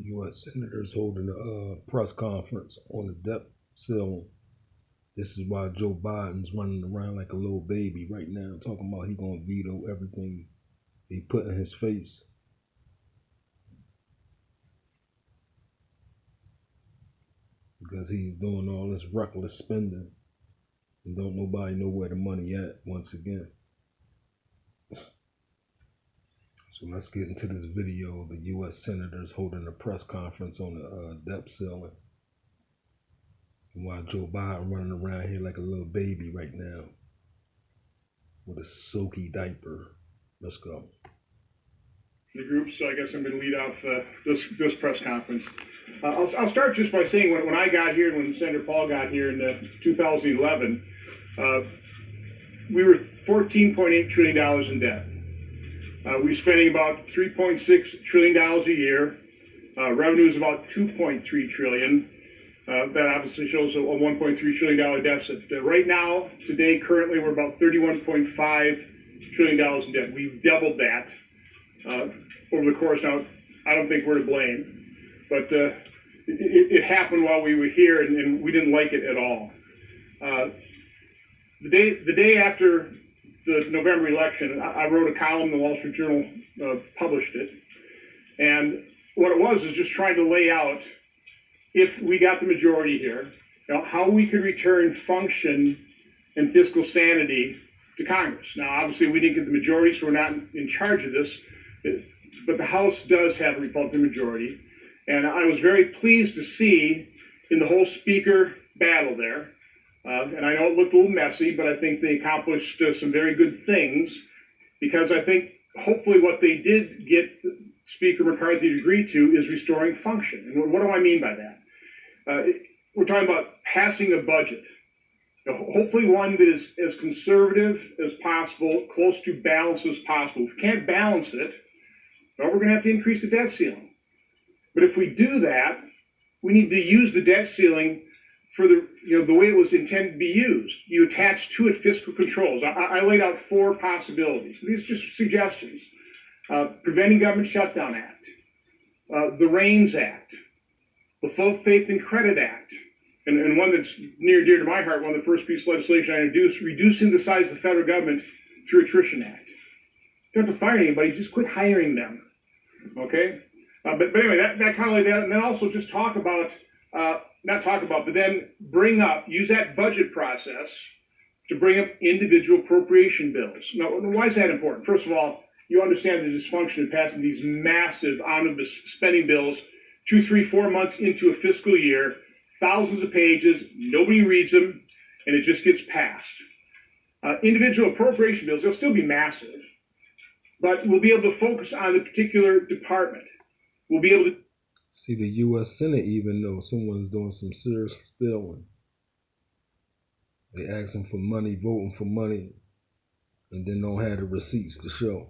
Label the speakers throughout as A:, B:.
A: U.S. senators holding a press conference on the debt ceiling. This is why Joe Biden's running around like a little baby right now, talking about he gonna veto everything they put in his face. Because he's doing all this reckless spending and don't nobody know where the money at once again. So let's get into this video of the U.S. senators holding a press conference on the debt ceiling. And while Joe Biden running around here like a little baby right now with a soaky diaper. Let's go.
B: The group, so I guess I'm going to lead off this press conference. I'll start just by saying when I got here, when Senator Paul got here in 2011, we were $14.8 trillion in debt. We were spending about $3.6 trillion a year. Revenue is about $2.3 trillion. That obviously shows a $1.3 trillion deficit. Right now, today, currently, we're about $31.5 trillion in debt. We've doubled that over the course. Now, I don't think we're to blame, but it happened while we were here, and we didn't like it at all. The day after the November election, I wrote a column, the Wall Street Journal published it, and what it was is just trying to lay out, if we got the majority here, how we could return function and fiscal sanity to Congress. Now, obviously, we didn't get the majority, so we're not in charge of this, but the House does have a Republican majority, and I was very pleased to see in the whole speaker battle there, and I know it looked a little messy, but I think they accomplished some very good things, because I think hopefully what they did get Speaker McCarthy to agree to is restoring function. And what do I mean by that? We're talking about passing a budget, hopefully one that is as conservative as possible, close to balance as possible. If we can't balance it, well, we're going to have to increase the debt ceiling. But if we do that, we need to use the debt ceiling for the way it was intended to be used. You attach to it fiscal controls. I laid out 4 possibilities. These are just suggestions. Preventing Government Shutdown Act, the REINS Act, the Full Faith and Credit Act, and one that's near and dear to my heart, one of the first pieces of legislation I introduced, reducing the size of the federal government through Attrition Act. You don't have to fire anybody, just quit hiring them. Okay? But anyway, that kind of like that, and then also just but then bring up, use that budget process to bring up individual appropriation bills. Now, why is that important? First of all, you understand the dysfunction of passing these massive omnibus spending bills 2, 3, 4 months into a fiscal year, thousands of pages, nobody reads them, and it just gets passed. Individual appropriation bills, they'll still be massive, but we'll be able to focus on the particular department. We'll be able to
A: see the U.S. Senate, even though someone's doing some serious stealing. They asking for money, voting for money, and then don't have the receipts to show.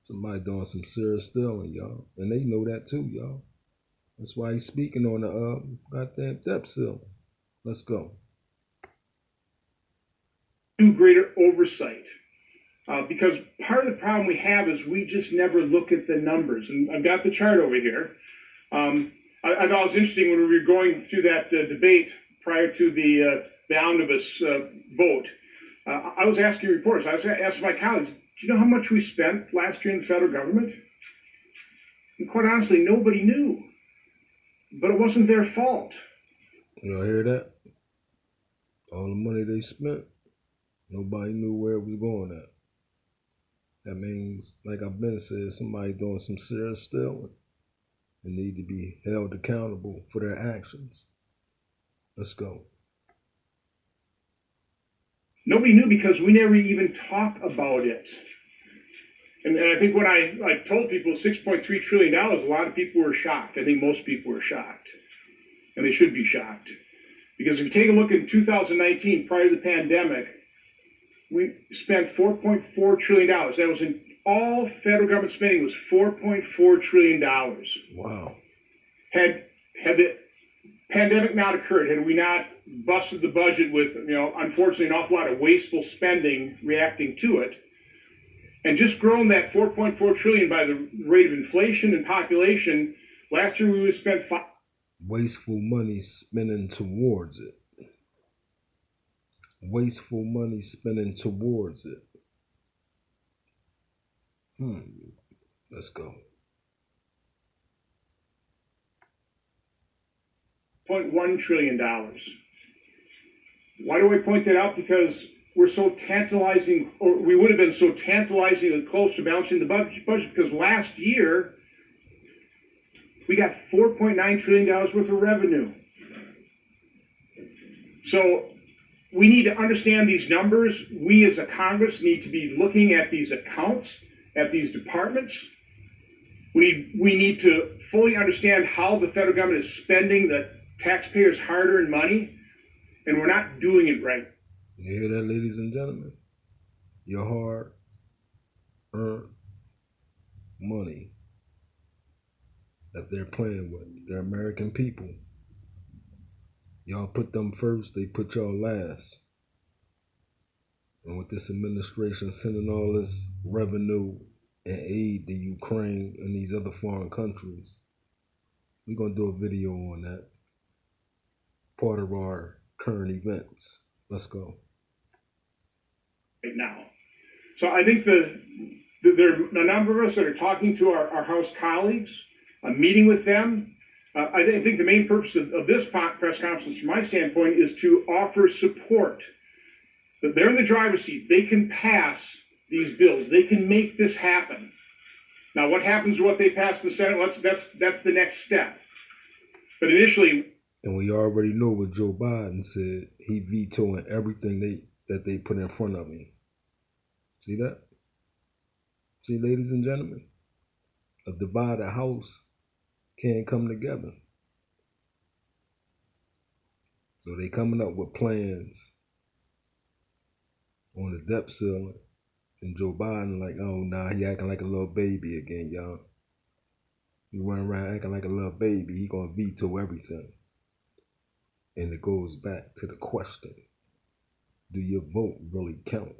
A: Somebody doing some serious stealing, y'all. And they know that too, y'all. That's why he's speaking on the goddamn debt ceiling. Let's go.
B: Do greater oversight. Because part of the problem we have is we just never look at the numbers. And I've got the chart over here. I thought it was interesting when we were going through that debate prior to the omnibus vote. I was asking reporters, I was asking my colleagues, do you know how much we spent last year in the federal government? And quite honestly, nobody knew. But it wasn't their fault.
A: You hear that? All the money they spent, nobody knew where it was going at. That means, like I've been said, somebody doing some serious stealing and need to be held accountable for their actions. Let's go.
B: Nobody knew because we never even talked about it. And I think when I told people $6.3 trillion, a lot of people were shocked. I think most people were shocked. And they should be shocked. Because if you take a look in 2019, prior to the pandemic, we spent $4.4 trillion. That was in all federal government spending was $4.4 trillion.
A: Wow.
B: Had the pandemic not occurred, had we not busted the budget with, unfortunately, an awful lot of wasteful spending reacting to it, and just grown that $4.4 trillion by the rate of inflation and population, Last year we spent
A: wasteful money spending towards it. Wasteful money spending towards it. Let's go.
B: $0.1 trillion. Why do I point that out? Because we're so tantalizing, or we would have been so tantalizingly close to balancing the budget, because last year we got $4.9 trillion worth of revenue. So we need to understand these numbers. We as a Congress need to be looking at these accounts, at these departments. We need to fully understand how the federal government is spending the taxpayers' hard-earned money, and we're not doing it right.
A: You hear that, ladies and gentlemen? Your hard-earned money that they're playing with, the American people. Y'all put them first, they put y'all last. And with this administration sending all this revenue and aid to Ukraine and these other foreign countries, we're going to do a video on that. Part of our current events. Let's go.
B: Right now. So I think there are a number of us that are talking to our House colleagues, meeting with them. I think the main purpose of this press conference, from my standpoint, is to offer support. That they're in the driver's seat. They can pass these bills. They can make this happen. Now, what happens to what they pass the Senate? That's the next step. But initially,
A: and we already know what Joe Biden said. He vetoing everything that they put in front of him. See that? See, ladies and gentlemen, a divided house can't come together. So they coming up with plans on the debt ceiling, and Joe Biden like, oh nah, he acting like a little baby again, y'all. He running around acting like a little baby. He gonna veto everything. And it goes back to the question, do your vote really count?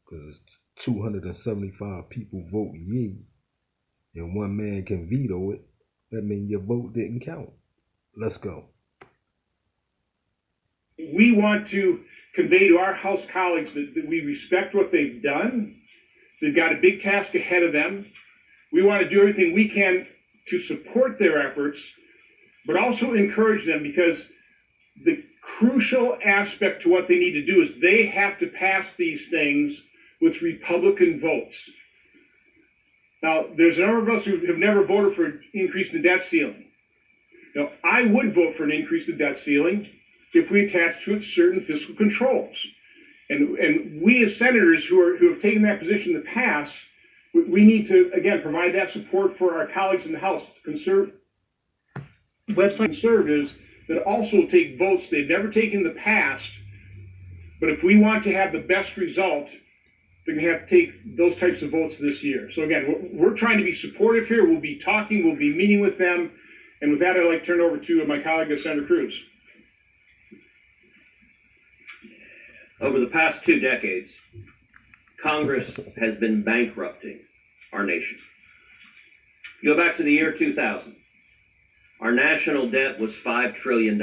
A: Because it's 275 people vote yea, and one man can veto it. That means your vote didn't count. Let's go.
B: We want to convey to our House colleagues that we respect what they've done. They've got a big task ahead of them. We want to do everything we can to support their efforts, but also encourage them, because the crucial aspect to what they need to do is they have to pass these things with Republican votes. Now, there's a number of us who have never voted for an increase in the debt ceiling. Now, I would vote for an increase in the debt ceiling if we attach to it certain fiscal controls. And we as senators who have taken that position in the past, we need to, again, provide that support for our colleagues in the House, conservatives that also take votes they've never taken in the past. But if we want to have the best result, they're going to have to take those types of votes this year. So again, we're trying to be supportive here. We'll be talking, we'll be meeting with them. And with that, I'd like to turn over to my colleague, Senator Cruz.
C: Over the past 2 decades, Congress has been bankrupting our nation. Go back to the year 2000. Our national debt was $5 trillion.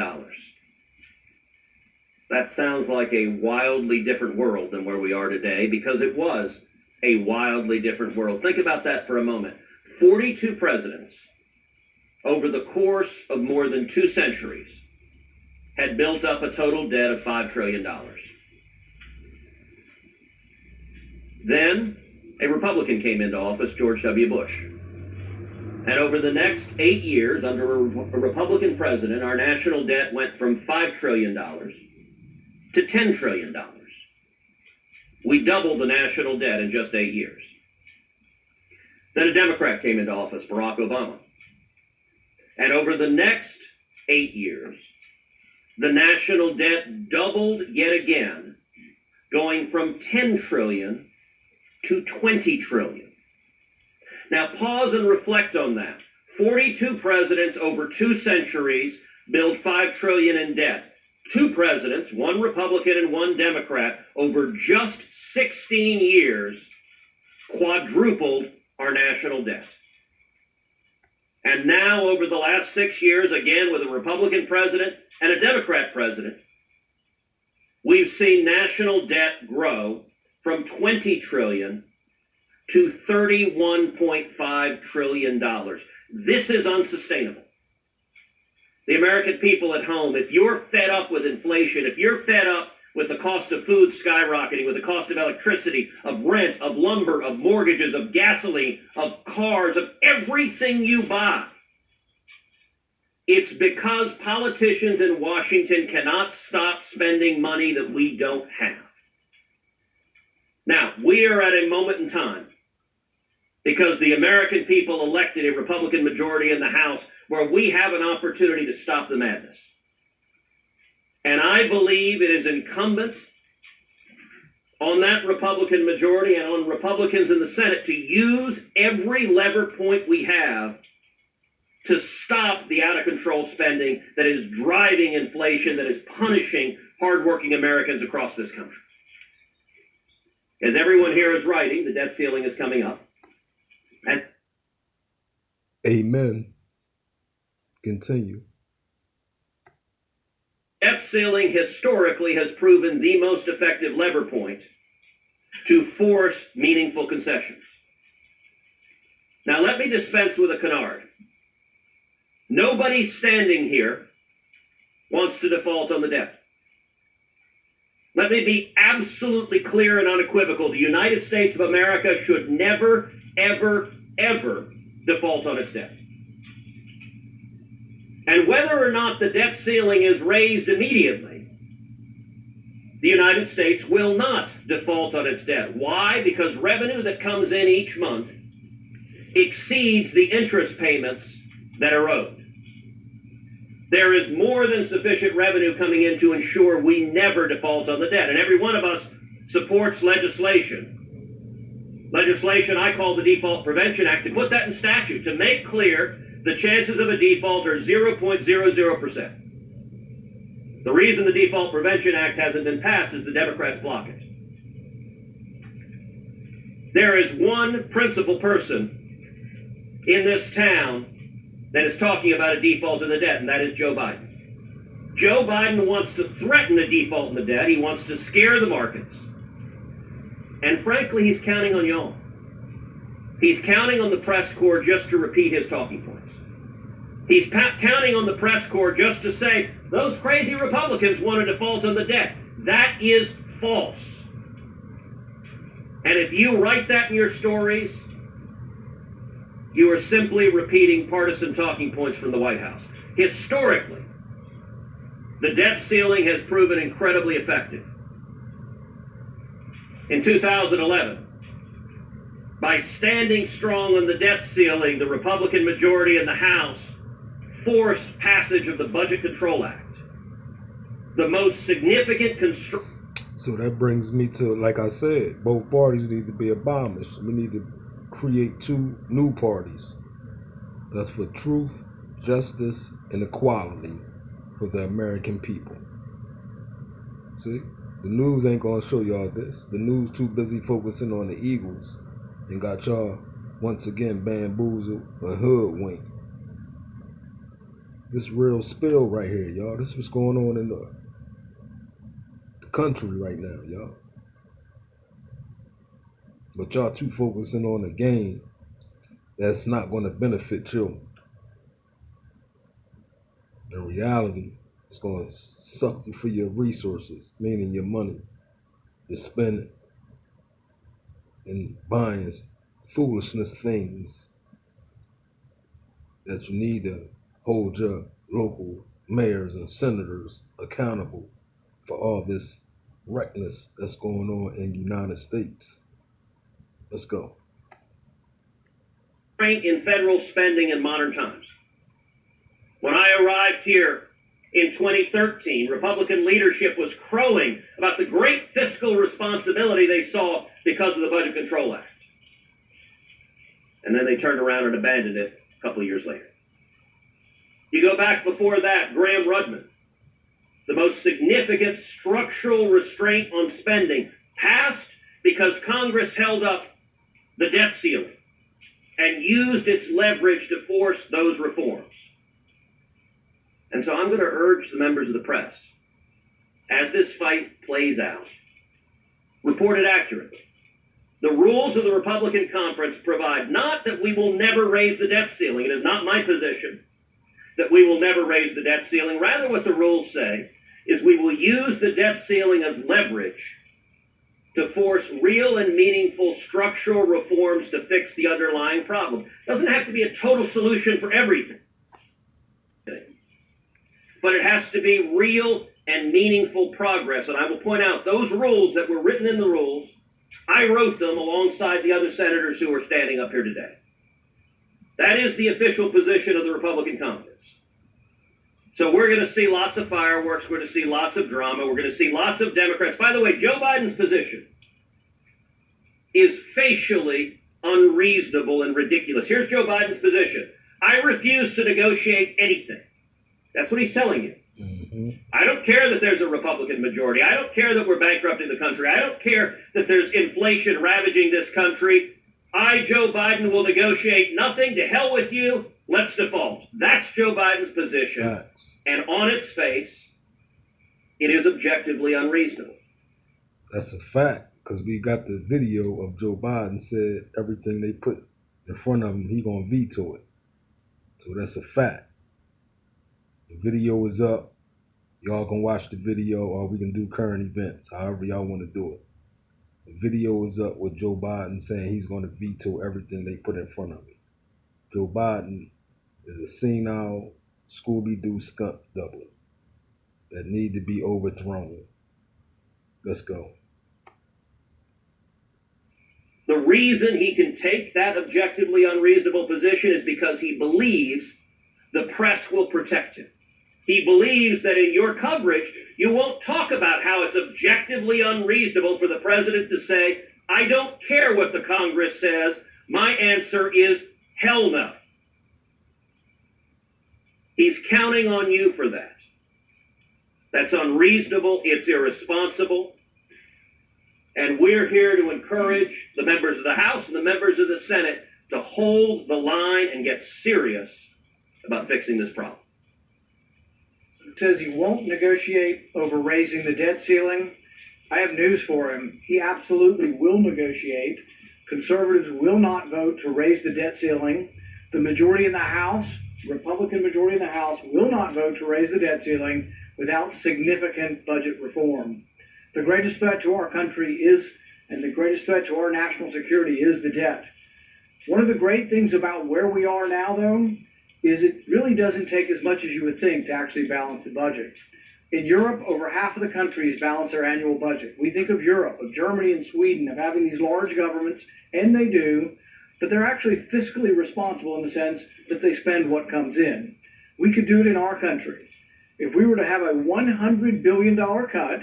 C: That sounds like a wildly different world than where we are today, because it was a wildly different world. Think about that for a moment. 42 presidents over the course of more than 2 centuries had built up a total debt of $5 trillion. Then a Republican came into office, George W. Bush. And over the next 8 years, under a Republican president, our national debt went from $5 trillion to $10 trillion. We doubled the national debt in just 8 years. Then a Democrat came into office, Barack Obama. And over the next 8 years, the national debt doubled yet again, going from 10 trillion to 20 trillion. Now pause and reflect on that. 42 presidents over 2 centuries build $5 trillion in debt. 2 presidents, one Republican and one Democrat, over just 16 years, quadrupled our national debt. And now, over the last 6 years, again with a Republican president and a Democrat president, we've seen national debt grow from $20 trillion to $31.5 trillion. This is unsustainable. The American people at home, if you're fed up with inflation, if you're fed up with the cost of food skyrocketing, with the cost of electricity, of rent, of lumber, of mortgages, of gasoline, of cars, of everything you buy, it's because politicians in Washington cannot stop spending money that we don't have. Now, we are at a moment in time because the American people elected a Republican majority in the House where we have an opportunity to stop the madness. And I believe it is incumbent on that Republican majority and on Republicans in the Senate to use every lever point we have to stop the out-of-control spending that is driving inflation, that is punishing hardworking Americans across this country. As everyone here is writing, the debt ceiling is coming up. And
A: Amen. Continue.
C: debt ceiling historically has proven the most effective lever point to force meaningful concessions. Now, let me dispense with a canard. Nobody standing here wants to default on the debt. Let me be absolutely clear and unequivocal. The United States of America should never, ever, ever default on its debt. And whether or not the debt ceiling is raised immediately, the United States will not default on its debt. Why? Because revenue that comes in each month exceeds the interest payments that are owed. There is more than sufficient revenue coming in to ensure we never default on the debt. And every one of us supports legislation. Legislation I call the Default Prevention Act, to put that in statute, to make clear the chances of a default are 0.00%. The reason the Default Prevention Act hasn't been passed is the Democrats block it. There is one principal person in this town that is talking about a default in the debt, and that is Joe Biden. Joe Biden wants to threaten a default in the debt. He wants to scare the markets. And frankly, he's counting on y'all. He's counting on the press corps just to repeat his talking points. He's counting on the press corps just to say, those crazy Republicans want to default on the debt. That is false. And if you write that in your stories, you are simply repeating partisan talking points from the White House. Historically, the debt ceiling has proven incredibly effective. In 2011, by standing strong on the debt ceiling, the Republican majority in the House forced passage of the Budget Control Act, the most significant constraint.
A: So that brings me to, like I said, both parties need to be abolished. We need to create two new parties. That's for truth, justice, and equality for the American people. See? The news ain't gonna show y'all this. The news too busy focusing on the Eagles and got y'all once again bamboozled and hoodwinked. This real spill right here, y'all. This is what's going on in the country right now, y'all. But y'all too focusing on a game that's not going to benefit children. In reality, it's going to suck you for your resources, meaning your money, to spend it in buying foolishness things that you need to hold your local mayors and senators accountable for all this recklessness that's going on in the United States. Let's go.
C: In federal spending in modern times. When I arrived here in 2013, Republican leadership was crowing about the great fiscal responsibility they saw because of the Budget Control Act. And then they turned around and abandoned it a couple of years later. You go back before that, Graham Rudman, the most significant structural restraint on spending, passed because Congress held up the debt ceiling. and used its leverage to force those reforms. And so I'm going to urge the members of the press, as this fight plays out, report it accurately. The rules of the Republican conference provide not that we will never raise the debt ceiling. It is not my position that we will never raise the debt ceiling. Rather, what the rules say is we will use the debt ceiling as leverage to force real and meaningful structural reforms to fix the underlying problem. It doesn't have to be a total solution for everything, but it has to be real and meaningful progress. And I will point out those rules that were written in the rules, I wrote them alongside the other senators who are standing up here today. That is the official position of the Republican conference. So we're going to see lots of fireworks. We're going to see lots of drama. We're going to see lots of Democrats. By the way, Joe Biden's position is facially unreasonable and ridiculous. Here's Joe Biden's position. I refuse to negotiate anything. That's what he's telling you. Mm-hmm. I don't care that there's a Republican majority. I don't care that we're bankrupting the country. I don't care that there's inflation ravaging this country. I, Joe Biden, will negotiate nothing. To hell with you. Let's default. That's Joe Biden's position.
A: Facts.
C: And on its face, it is objectively unreasonable.
A: That's a fact, because we got the video of Joe Biden said everything they put in front of him, he gonna veto it. So that's a fact. The video is up. Y'all can watch the video, or we can do current events, however y'all want to do it. The video is up with Joe Biden saying he's going to veto everything they put in front of him. Joe Biden is a senile Scooby-Doo skunk double that need to be overthrown. Let's go.
C: The reason he can take that objectively unreasonable position is because he believes the press will protect him. He believes that in your coverage, you won't talk about how it's objectively unreasonable for the president to say, I don't care what the Congress says. My answer is hell no. He's counting on you for that. That's unreasonable. It's irresponsible. And we're here to encourage the members of the House and the members of the Senate to hold the line and get serious about fixing this problem.
D: Says he won't negotiate over raising the debt ceiling. I have news for him. He absolutely will negotiate. Conservatives will not vote to raise the debt ceiling. The majority in the House, Republican majority in the House, will not vote to raise the debt ceiling without significant budget reform. The greatest threat to our country is, and the greatest threat to our national security is the debt. One of the great things about where we are now, though, is it really doesn't take as much as you would think to actually balance the budget. In Europe, over half of the countries balance their annual budget. We think of Europe, of Germany and Sweden, of having these large governments, and they do, but they're actually fiscally responsible in the sense that they spend what comes in. We could do it in our country. If we were to have a $100 billion cut,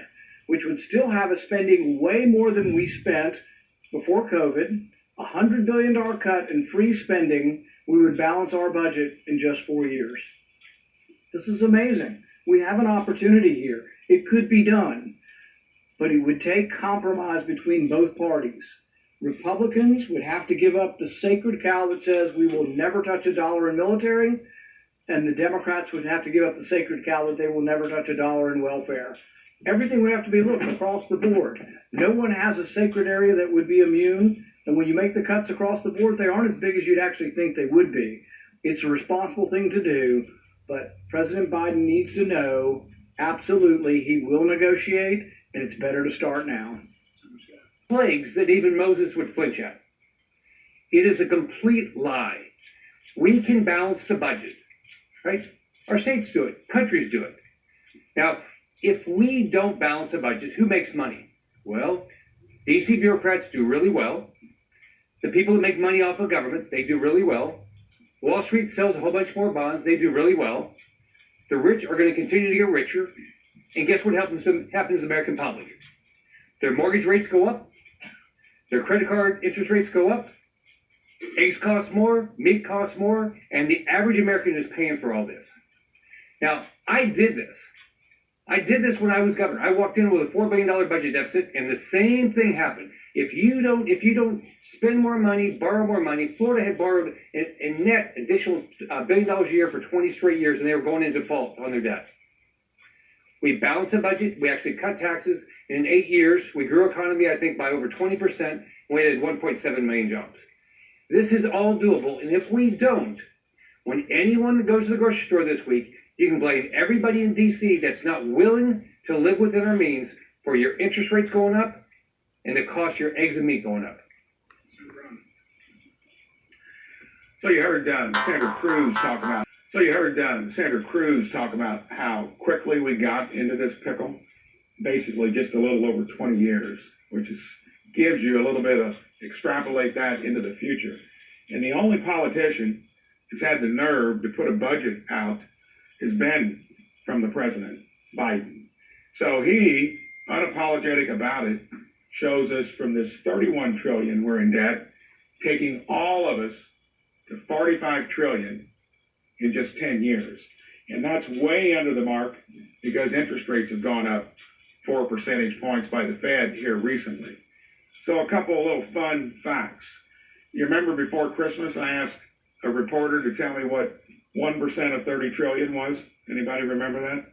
D: which would still have us spending way more than we spent before COVID, a $100 billion cut in free spending, we would balance our budget in just 4 years. This is amazing. We have an opportunity here. It could be done, but it would take compromise between both parties. Republicans would have to give up the sacred cow that says we will never touch a dollar in military, and the Democrats would have to give up the sacred cow that they will never touch a dollar in welfare. Everything would have to be looked across the board. No one has a sacred area that would be immune. And when you make the cuts across the board, they aren't as big as you'd actually think they would be. It's a responsible thing to do, but President Biden needs to know, absolutely, he will negotiate, and it's better to start now.
E: Plagues that even Moses would flinch at. It is a complete lie. We can balance the budget, right? Our states do it. Countries do it. Now, if we don't balance a budget, who makes money? Well, DC bureaucrats do really well. The people that make money off of government, they do really well. Wall Street sells a whole bunch more bonds, they do really well. The rich are going to continue to get richer. And guess what happens to the American public? Their mortgage rates go up. Their credit card interest rates go up. Eggs cost more, meat costs more, and the average American is paying for all this. Now, I did this when I was governor. I walked in with a $4 billion budget deficit, and the same thing happened. If you don't spend more money, borrow more money, Florida had borrowed in net additional $1 billion a year for 20 straight years, and they were going into default on their debt. We balanced the budget. We actually cut taxes. In 8 years, we grew economy, I think, by over 20%, and we added 1.7 million jobs. This is all doable, and if we don't, when anyone goes to the grocery store this week, you can blame everybody in D.C. that's not willing to live within our means for your interest rates going up and the cost of your eggs and meat going up.
F: So you heard Senator Cruz talk about how quickly we got into this pickle. Basically, just a little over 20 years, which gives you a little bit of extrapolate that into the future. And the only politician who's had the nerve to put a budget out has been from the president, Biden. So he, unapologetic about it, shows us from this 31 trillion we're in debt, taking all of us to 45 trillion in just 10 years. And that's way under the mark because interest rates have gone up 4 percentage points by the Fed here recently. So a couple of little fun facts. You remember before Christmas, I asked a reporter to tell me what 1% of 30 trillion was? Anybody remember that?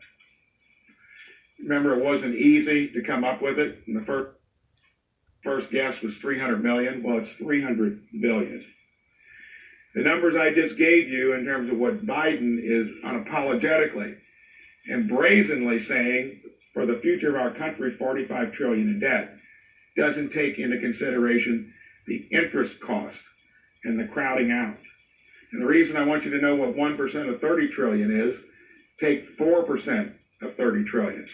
F: Remember, it wasn't easy to come up with it. And the first guess was 300 million. Well, it's 300 billion. The numbers I just gave you in terms of what Biden is unapologetically and brazenly saying for the future of our country, 45 trillion in debt, doesn't take into consideration the interest cost and the crowding out. And the reason I want you to know what 1% of 30 trillion is, take 4% of 30 trillion.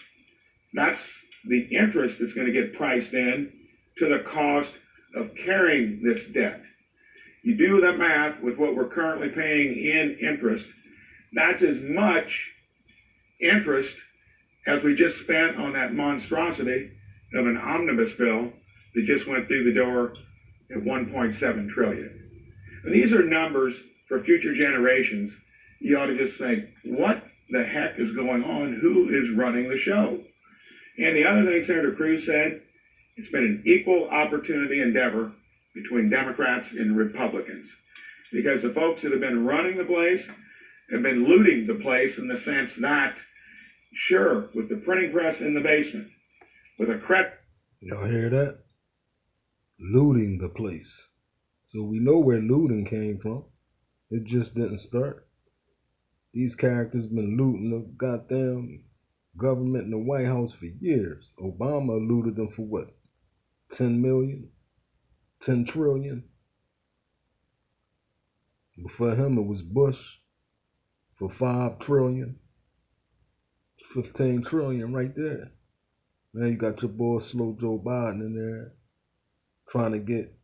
F: That's the interest that's going to get priced in to the cost of carrying this debt. You do the math with what we're currently paying in interest, that's as much interest as we just spent on that monstrosity of an omnibus bill that just went through the door at 1.7 trillion. And these are numbers for future generations. You ought to just think, what the heck is going on? Who is running the show? And the other thing Senator Cruz said, it's been an equal opportunity endeavor between Democrats and Republicans. Because the folks that have been running the place have been looting the place in the sense that, sure, with the printing press in the basement, with a
A: Y'all hear that? Looting the place. So we know where looting came from. It just didn't start. These characters been looting the goddamn government in the White House for years. Obama looted them for what? 10 million? 10 trillion? Before him, it was Bush for 5 trillion. 15 trillion right there. Now you got your boy Slow Joe Biden in there trying to get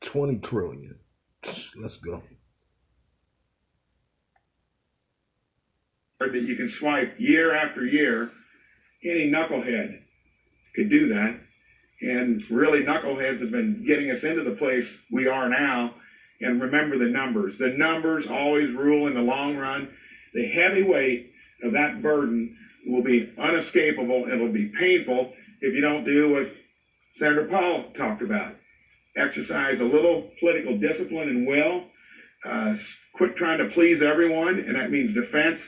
A: 20 trillion. Let's go.
F: that you can swipe year after year. Any knucklehead could do that. And really, knuckleheads have been getting us into the place we are now. And remember the numbers. The numbers always rule in the long run. The heavy weight of that burden will be unescapable. It'll be painful if you don't do what Senator Paul talked about. Exercise a little political discipline and will. Quit trying to please everyone, and that means defense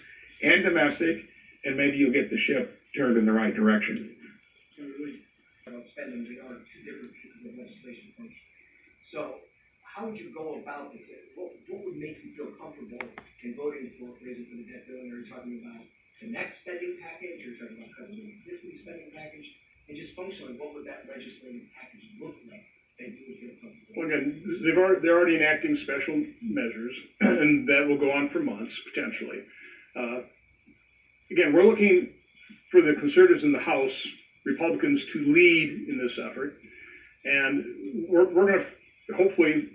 F: and domestic, and maybe you'll get the ship turned in the right direction.
D: Spending, they are two different pieces of legislation function. So how would you go about this? What would make you feel comfortable in voting for raising for the debt ceiling? Are you talking about the next spending package? Or are you talking about cutting the existing spending package? And just functionally, what would that legislative package look like that you would feel comfortable?
B: Well, again, they're already enacting special measures, and that will go on for months, potentially. Again, we're looking for the conservatives in the House, Republicans, to lead in this effort. And we're going to hopefully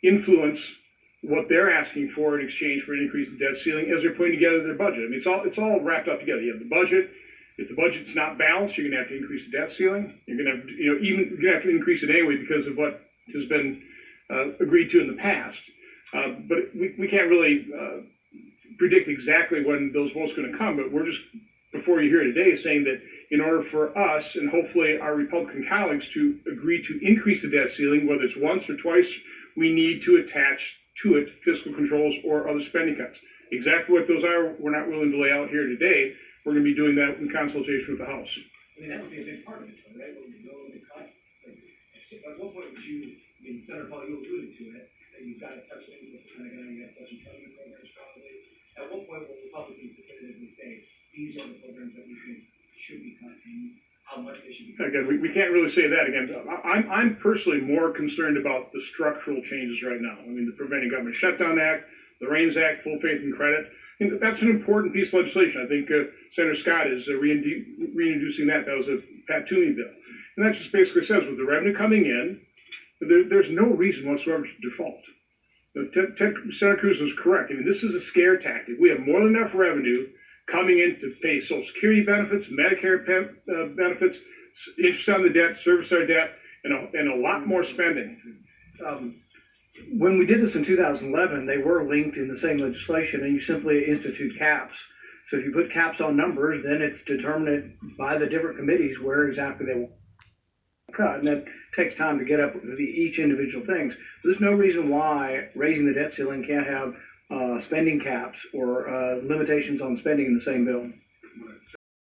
B: influence what they're asking for in exchange for an increase in debt ceiling as they're putting together their budget. I mean, it's all wrapped up together. You have the budget. If the budget's not balanced, you're going to have to increase the debt ceiling. You're going to have, you're going to have to increase it anyway because of what has been agreed to in the past. But we can't really predict exactly when those votes are going to come. But we're just, before you hear today, saying that in order for us and hopefully our Republican colleagues to agree to increase the debt ceiling, whether it's once or twice, we need to attach to it fiscal controls or other spending cuts. Exactly what those are, we're not willing to lay out here today. We're going to be doing that in consultation with the House.
G: I mean, that would be a big part of it, though, right? When you go to cut, like, at what point would you, I mean, Senator Paul, you alluded to it, that you've got to touch things with the Pentagon, you have to touch intelligence programs probably. At what point will Republicans definitively say, these are the programs that we think should be cut and how much they should be cut?
B: Again, we can't really say that again. I'm personally more concerned about the structural changes right now. I mean, the Preventing Government Shutdown Act, the REINS Act, full faith and credit. And that's an important piece of legislation. I think Senator Scott is reintroducing that. That was a Pat Toomey bill. And that just basically says with the revenue coming in, there's no reason whatsoever to default. Senator Cruz was correct. I mean, this is a scare tactic. We have more than enough revenue coming in to pay Social Security benefits, Medicare benefits, interest on the debt, service our debt, and a lot more spending.
D: When we did this in 2011, they were linked in the same legislation, and you simply institute caps. So if you put caps on numbers, then it's determined by the different committees where exactly they will cut, and that takes time to get up with each individual things. There's no reason why raising the debt ceiling can't have spending caps or limitations on spending in the same bill.